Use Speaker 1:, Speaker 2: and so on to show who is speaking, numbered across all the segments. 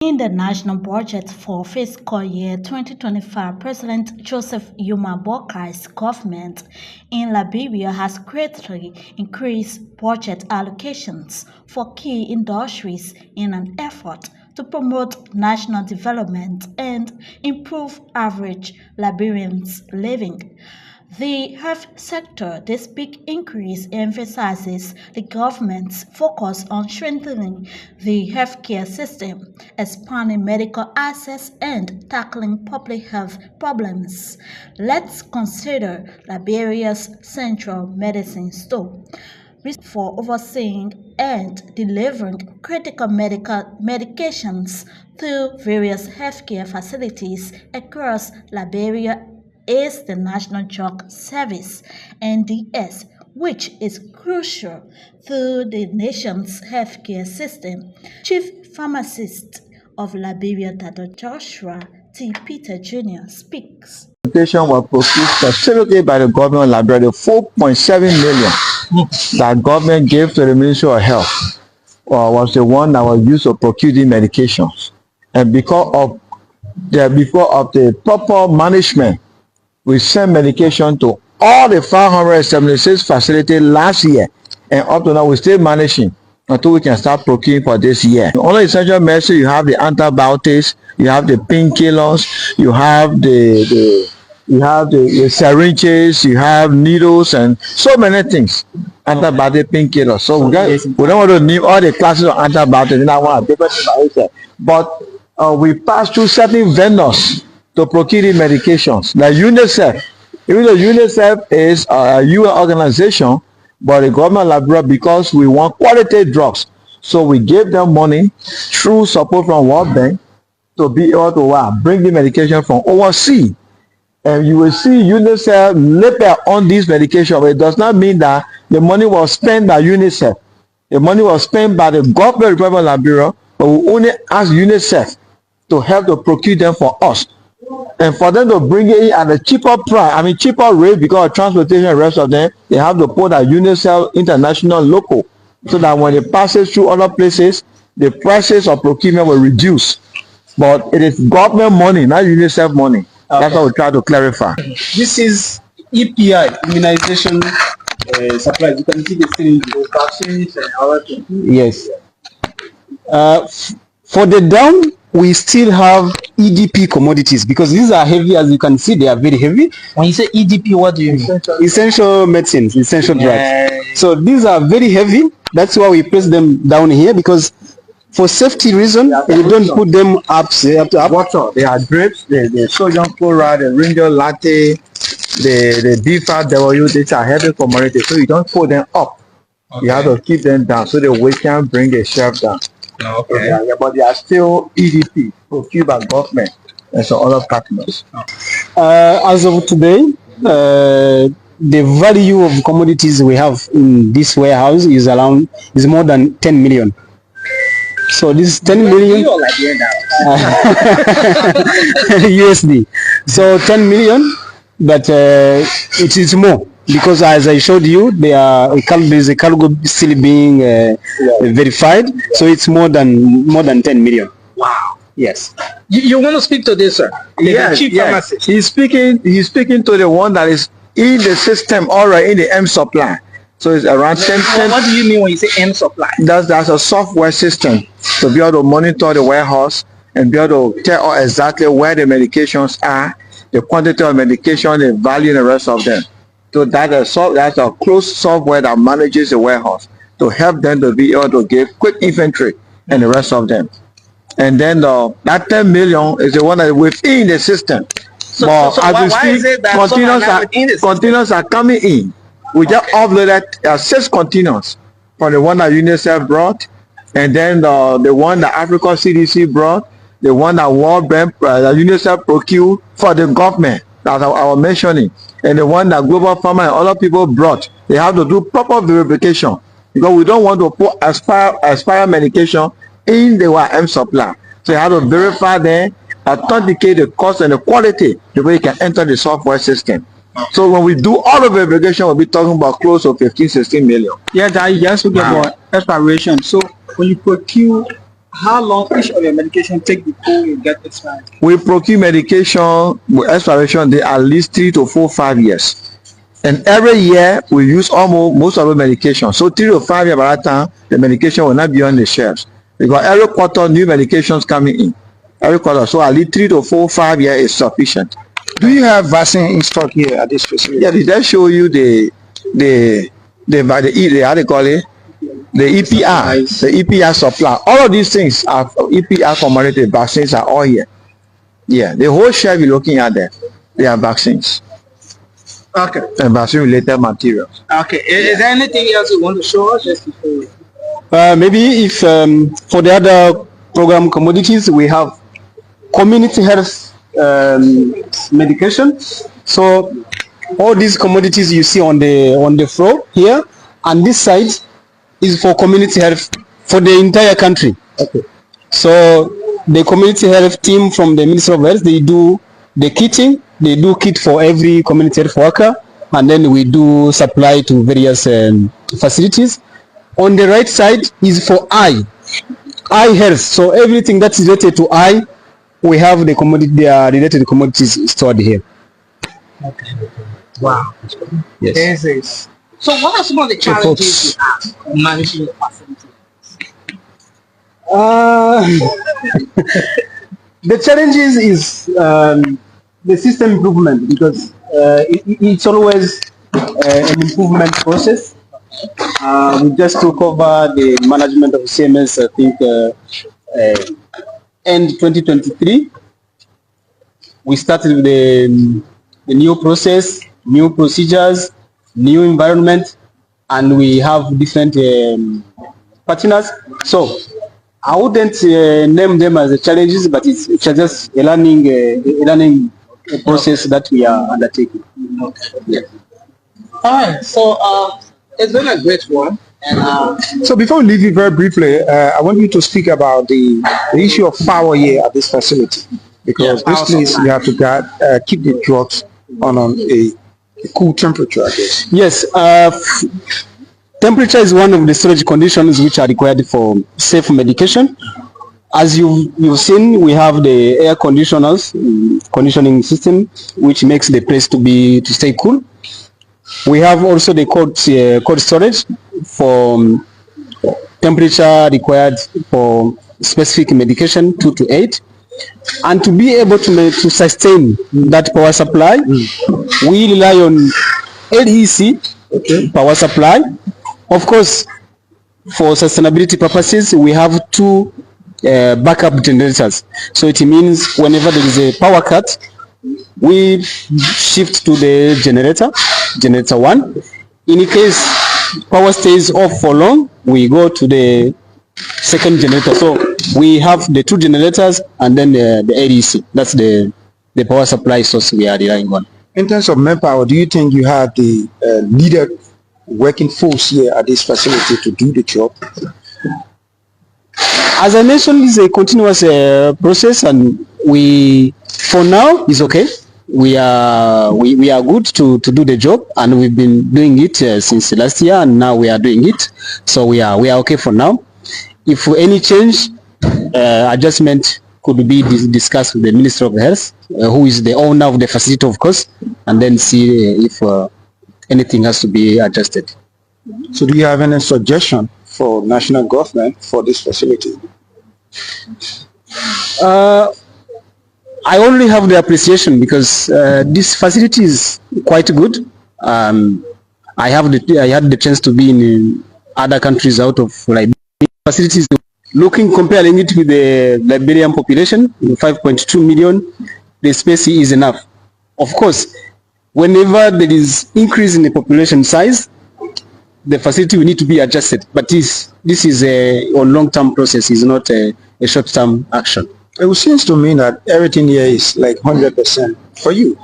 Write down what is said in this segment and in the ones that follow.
Speaker 1: In the national budget for fiscal year 2025, President Joseph Yuma Bokai's government in Liberia has greatly increased budget allocations for key industries in an effort to promote national development and improve average Liberians' living. The health sector, this big increase emphasizes the government's focus on strengthening the healthcare system, expanding medical access, and tackling public health problems. Let's consider Liberia's Central Medicine Store for overseeing and delivering critical medications to various healthcare facilities across Liberia is the National Drug Service (NDS), which is crucial to the nation's healthcare system. Chief Pharmacist of Liberia, Dr. Joshua T. Peter Jr. speaks.
Speaker 2: Medication was procured specifically by the government of Liberia. The 4.7 million that government gave to the Ministry of Health was the one that was used to procure the medications. And because of the proper management, we sent medication to all the 576 facilities last year, and up to now we're still managing until we can start procuring for this year. Only essential medicine, you have the antibiotics, you have the painkillers, you have the syringes, you have needles, and so many things. Antibiotic, painkillers. So we don't want to name all the classes of antibiotics. But we pass through certain vendors to procure the medications. Like UNICEF, even though UNICEF is a UN organization, but the government of Liberia, because we want quality drugs, so we gave them money through support from World Bank to be able to bring the medication from overseas. And you will see UNICEF label on this medication, but it does not mean that the money was spent by UNICEF. The money was spent by the government of the Republic of Liberia, but we only ask UNICEF to help to procure them for us. And for them to bring it in at a cheaper price, cheaper rate, because of transportation and rest of them, they have to put a UNICEF international local, so that when it passes through other places, the prices of procurement will reduce. But it is government money, not UNICEF money. Okay. That's what we try to clarify.
Speaker 3: This is EPI, immunization supplies. You can see the syringes, vaccines, and other things.
Speaker 2: Yes.
Speaker 3: For the down, we still have EDP commodities, because these are heavy. As you can see, they are very heavy.
Speaker 1: When you say EDP, what do you mean?
Speaker 3: Essential medicines, essential drugs. So these are very heavy. That's why we place them down here, because for safety reason, we don't put them up.
Speaker 2: Water. They are drips, the sodium chloride, the ringer latte, the D5W. These are heavy commodities, so you don't put them up. Okay. You have to keep them down so the weight can bring the shelf down.
Speaker 3: Okay.
Speaker 2: But they are still EDP, procured by government and some other partners.
Speaker 3: As of today, the value of commodities we have in this warehouse is more than 10 million. So this 10 million USD. So 10 million, but it is more, because as I showed you, there is a cargo still being verified. So it's more than 10 million.
Speaker 1: Wow.
Speaker 3: Yes.
Speaker 1: You want to speak to this, sir?
Speaker 2: Yes. He's speaking to the one that is in the system already, in the M supply. So it's around 10.
Speaker 1: What do you mean when you say M supply?
Speaker 2: That's a software system to be able to monitor the warehouse and be able to tell us exactly where the medications are, the quantity of medication, the value, and the rest of them. So that's a closed software that manages the warehouse to help them to be able to give quick inventory and the rest of them. And then that 10 million is the one that is within the system.
Speaker 1: So why is it that
Speaker 2: containers are coming in? We just uploaded 6 containers from the one that UNICEF brought, and then the one that Africa CDC brought, the one that World Bank, UNICEF procured for the government, that I was mentioning, and the one that Global Pharma and other people brought. They have to do proper verification, because we don't want to put expired medication in the M supply. So you have to verify them, authenticate the cost and the quality before you can enter the software system. So when we do all of the verification, we'll be talking about close to 15-16 million.
Speaker 3: Yeah, that just to get more expiration. So when you procure
Speaker 4: how long each of your medication take before you get expired?
Speaker 2: We procure medication with expiration date at least 3 to 4, 5 years. And every year we use almost most of the medication. So 3 to 5 years by that time, the medication will not be on the shelves. Because every quarter new medications coming in. Every quarter. So at least 3 to 4, 5 years is sufficient.
Speaker 4: Do you have vaccine in stock here at this facility?
Speaker 2: Yeah, did they show you the how they call it? The EPR, the EPR supply. All of these things are EPR formulated vaccines are all here. Yeah, the whole shelf you're looking at there, they are vaccines.
Speaker 4: Okay.
Speaker 2: And vaccine related materials.
Speaker 4: Okay. Is there anything else you want to show us just before?
Speaker 3: Maybe if for the other program commodities, we have community health medication. So all these commodities you see on the floor here, and this side is for community health for the entire country.
Speaker 4: Okay.
Speaker 3: So the community health team from the Ministry of Health, they do the kitting. They do kit for every community health worker, and then we do supply to various facilities. On the right side is for eye health. So everything that's related to eye, we have the commodity, related commodities stored here.
Speaker 4: Okay. Wow.
Speaker 3: Yes.
Speaker 4: So what are some of the challenges you have in managing your facility?
Speaker 3: The challenges is the system improvement, because it's always an improvement process. We just took over the management of CMS, I think, end 2023. We started with the new process, new procedures, new environment, and we have different partners. So I wouldn't name them as the challenges, but it's just a learning process that we are undertaking.
Speaker 4: Okay. Yeah. All right. So it's been a great one. And
Speaker 5: so before we leave you very briefly, I want you to speak about the issue of power here at this facility, because this place you have to keep the drugs on a cool temperature, I guess.
Speaker 3: Yes. Temperature is one of the storage conditions which are required for safe medication. As you've seen, we have the air conditioning system, which makes the place to stay cool. We have also the cold storage for temperature required for specific medication 2 to 8. And to be able to sustain that power supply, we rely on LEC power supply. Of course, for sustainability purposes, we have 2 backup generators. So it means whenever there is a power cut, we shift to the generator 1. In case power stays off for long, we go to the second generator. So we have the 2 generators and then the ADC. That's the power supply source we are relying on.
Speaker 5: In terms of manpower, do you think you have the needed working force here at this facility to do the job?
Speaker 3: As I mentioned, it's a continuous process, and for now, is okay. We are good to do the job, and we've been doing it since last year, and now we are doing it. So we are okay for now. If any change, adjustment could be discussed with the Ministry of Health, who is the owner of the facility, of course, and then see if anything has to be adjusted.
Speaker 5: So do you have any suggestion for national government for this facility?
Speaker 3: I only have the appreciation, because this facility is quite good. I had the chance to be in other countries out of Liberia. Facilities, comparing it with the Liberian population, 5.2 million, the space is enough. Of course, whenever there is increase in the population size, the facility will need to be adjusted. But this is a long-term process, is not a short-term action.
Speaker 5: It seems to me that everything here is like 100% for you.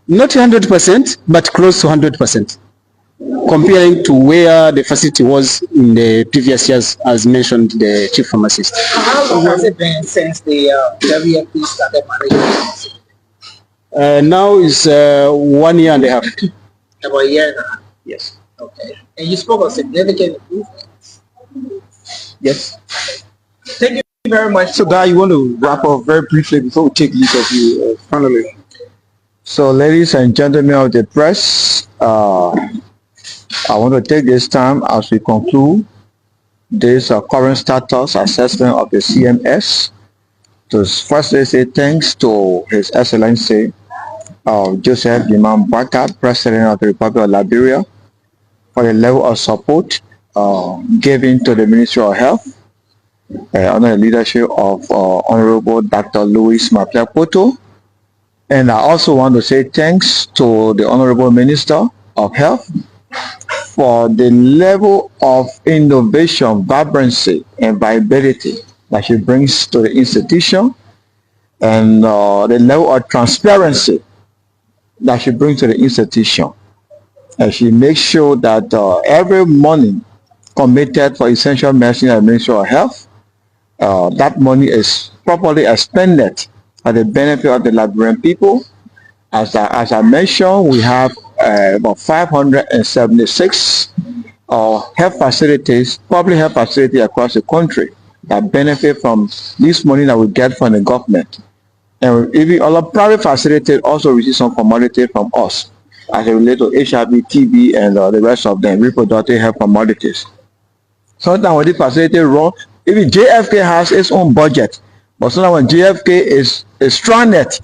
Speaker 3: Not 100%, but close to 100%, comparing to where the facility was in the previous years, as mentioned the chief pharmacist.
Speaker 4: How long has it been since the WFP started managing?
Speaker 3: Now is 1 year and a half.
Speaker 4: About a year and a half?
Speaker 3: Yes.
Speaker 4: Okay. And you spoke of significant improvements?
Speaker 3: Yes.
Speaker 4: Thank you very much.
Speaker 5: So, Guy, you want to wrap up very briefly before we take leave of you finally?
Speaker 2: So, ladies and gentlemen of the press, I want to take this time as we conclude this current status assessment of the CMS to firstly say thanks to His Excellency Joseph Imam Baka, President of the Republic of Liberia, for the level of support given to the Ministry of Health under the leadership of Honorable Dr. Louis Mapiapoto. And I also want to say thanks to the Honorable Minister of Health for the level of innovation, vibrancy, and viability that she brings to the institution, and the level of transparency that she brings to the institution. And she makes sure that every money committed for essential medicine and Ministry of Health, that money is properly expended for the benefit of the Liberian people. As I mentioned, we have about 576 health facilities, public health facilities across the country that benefit from this money that we get from the government. And even other private facilities also receive some commodity from us as it relates to HIV, TB, and the rest of them, reproductive health commodities. Sometimes when the facility run, even JFK has its own budget, but sometimes when JFK is stranded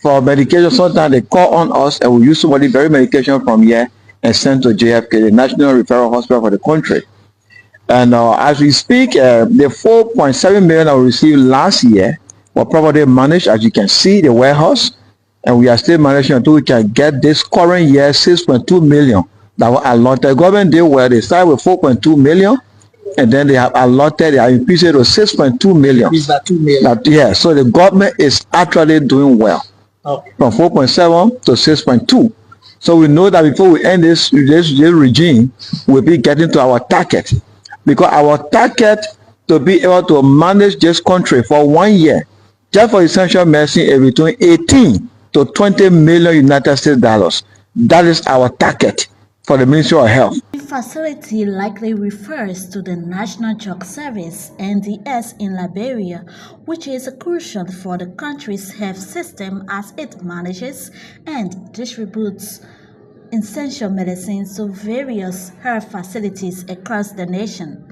Speaker 2: for medication, sometimes they call on us and we use somebody very medication from here and send to JFK, the National Referral Hospital for the country. And as we speak, the 4.7 million that we received last year were properly managed, as you can see, the warehouse, and we are still managing until we can get this current year 6.2 million that were allotted. The government did well. They started with 4.2 million, and then they have allotted, they have increased it to 6.2 million.
Speaker 4: Is that 2 million?
Speaker 2: Yeah, so the government is actually doing well.
Speaker 4: Okay.
Speaker 2: From 4.7 to 6.2. So we know that before we end this regime, we'll be getting to our target. Because our target to be able to manage this country for 1 year, just for essential medicine, is between 18 to 20 million United States dollars. That is our target for the Ministry of Health.
Speaker 1: The facility likely refers to the National Drug Service (NDS) in Liberia, which is crucial for the country's health system as it manages and distributes essential medicines to various health facilities across the nation.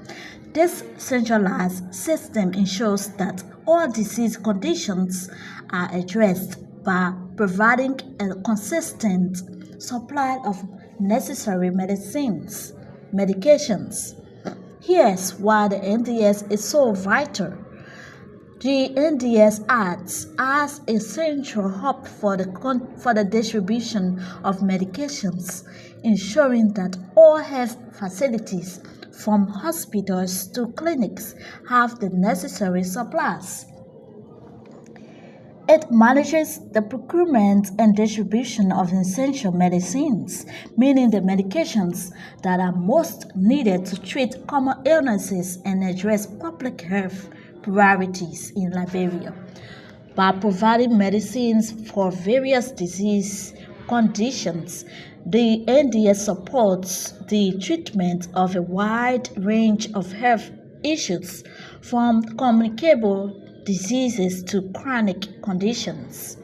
Speaker 1: This centralized system ensures that all disease conditions are addressed by providing a consistent supply of necessary medications. Here's why the NDS is so vital. The NDS acts as a central hub for the distribution of medications, ensuring that all health facilities, from hospitals to clinics, have the necessary supplies. It manages the procurement and distribution of essential medicines, meaning the medications that are most needed to treat common illnesses and address public health priorities in Liberia. By providing medicines for various disease conditions, the NDS supports the treatment of a wide range of health issues, from communicable diseases to chronic conditions.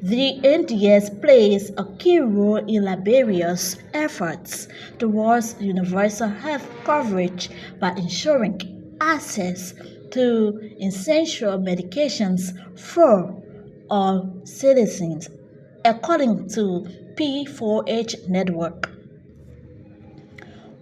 Speaker 1: The NDS plays a key role in Liberia's efforts towards universal health coverage by ensuring access to essential medications for all citizens, according to P4H network.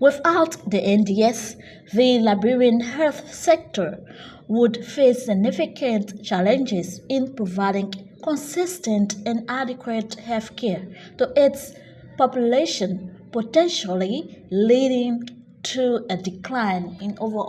Speaker 1: Without the NDS, the Liberian health sector would face significant challenges in providing consistent and adequate health care to its population, potentially leading to a decline in overall